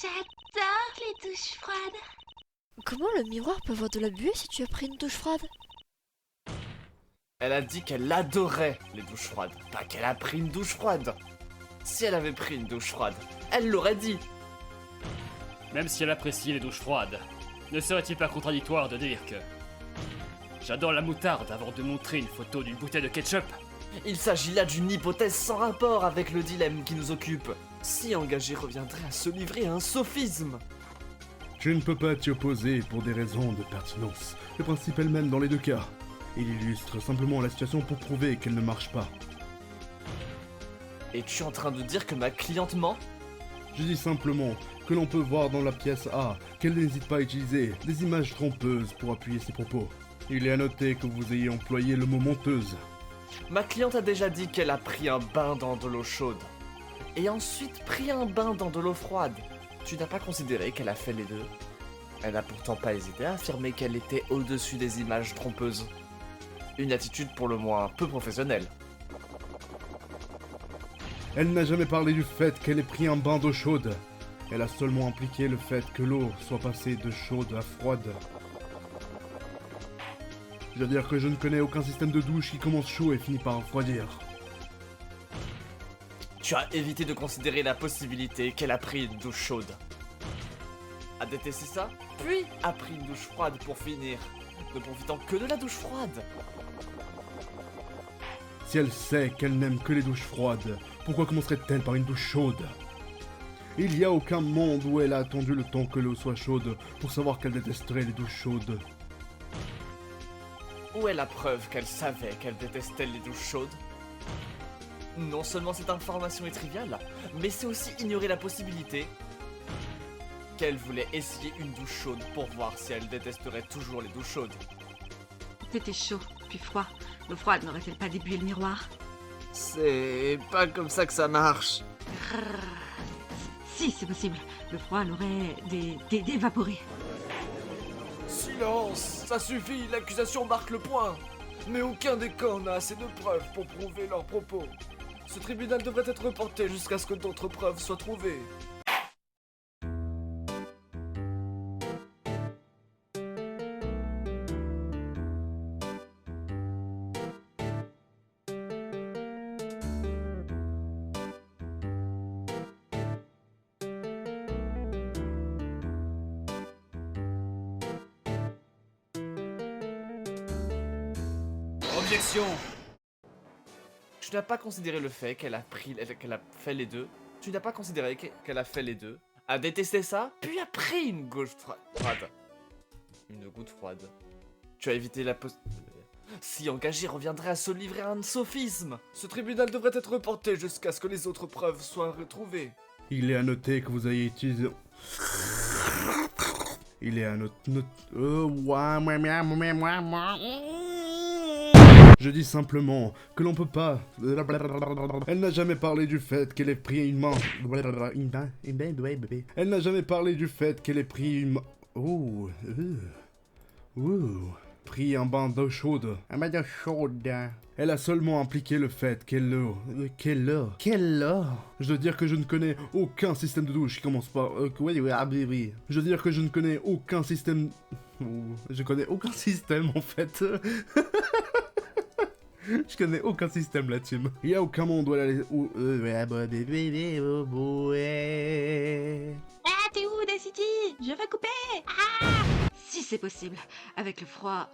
J'adore les douches froides. Comment le miroir peut voir de la buée si tu as pris une douche froide? Elle a dit qu'elle adorait les douches froides, pas qu'elle a pris une douche froide. Si elle avait pris une douche froide, elle l'aurait dit. Même si elle apprécie les douches froides, ne serait-il pas contradictoire de dire que... J'adore la moutarde avant de montrer une photo d'une bouteille de ketchup? Il s'agit là d'une hypothèse sans rapport avec le dilemme qui nous occupe. Si engagé reviendrait à se livrer à un sophisme. Je ne peux pas t'y opposer pour des raisons de pertinence. Le principe est le même dans les deux cas. Il illustre simplement la situation pour prouver qu'elle ne marche pas. Es-tu en train de dire que ma cliente ment? Je dis simplement que l'on peut voir dans la pièce A qu'elle n'hésite pas à utiliser des images trompeuses pour appuyer ses propos. Il est à noter que vous ayez employé le mot menteuse. Ma cliente a déjà dit qu'elle a pris un bain dans de l'eau chaude. Et ensuite pris un bain dans de l'eau froide. Tu n'as pas considéré qu'elle a fait les deux? Elle n'a pourtant pas hésité à affirmer qu'elle était au-dessus des images trompeuses. Une attitude pour le moins peu professionnelle. Elle n'a jamais parlé du fait qu'elle ait pris un bain d'eau chaude. Elle a seulement impliqué le fait que l'eau soit passée de chaude à froide. Je veux dire que je ne connais aucun système de douche qui commence chaud et finit par refroidir. Tu as évité de considérer la possibilité qu'elle a pris une douche chaude. A détesté ça, puis a pris une douche froide pour finir, ne profitant que de la douche froide. Si elle sait qu'elle n'aime que les douches froides, pourquoi commencerait-elle par une douche chaude? Il n'y a aucun monde où elle a attendu le temps que l'eau soit chaude pour savoir qu'elle détesterait les douches chaudes. Où est la preuve qu'elle savait qu'elle détestait les douches chaudes? Non seulement cette information est triviale, mais c'est aussi ignorer la possibilité qu'elle voulait essayer une douche chaude pour voir si elle détesterait toujours les douches chaudes. C'était chaud, puis froid. L'eau froide n'aurait-elle pas débuyé le miroir? C'est pas comme ça que ça marche. Si, c'est possible. Le froid l'aurait dévaporé. Silence, ça suffit, l'accusation marque le point. Mais aucun des camps n'a assez de preuves pour prouver leurs propos. Ce tribunal devrait être reporté jusqu'à ce que d'autres preuves soient trouvées. Objection! Tu n'as pas considéré le fait qu'elle a fait les deux. Tu n'as pas considéré qu'elle a fait les deux. A détesté ça, puis a pris une goutte froide. Une goutte froide. Tu as évité la Si engagé reviendrait à se livrer à un sophisme. Ce tribunal devrait être reporté jusqu'à ce que les autres preuves soient retrouvées. Il est à noter que vous ayez utilisé... Il est à Je dis simplement que l'on peut pas... Elle n'a jamais parlé du fait qu'elle ait pris une main... Elle n'a jamais parlé du fait qu'elle ait pris une main... Pris un bain d'eau chaude. Un bain d'eau chaude. Elle a seulement impliqué le fait qu'elle a... Je veux dire que je ne connais aucun système de douche qui commence par... Je veux dire que je ne connais aucun système... Je connais aucun système en fait. Je connais aucun système là, team. Il y a aucun monde où elle a... Ah, t'es où, Dacity? Je veux couper. Ah! Si, c'est possible. Avec le froid...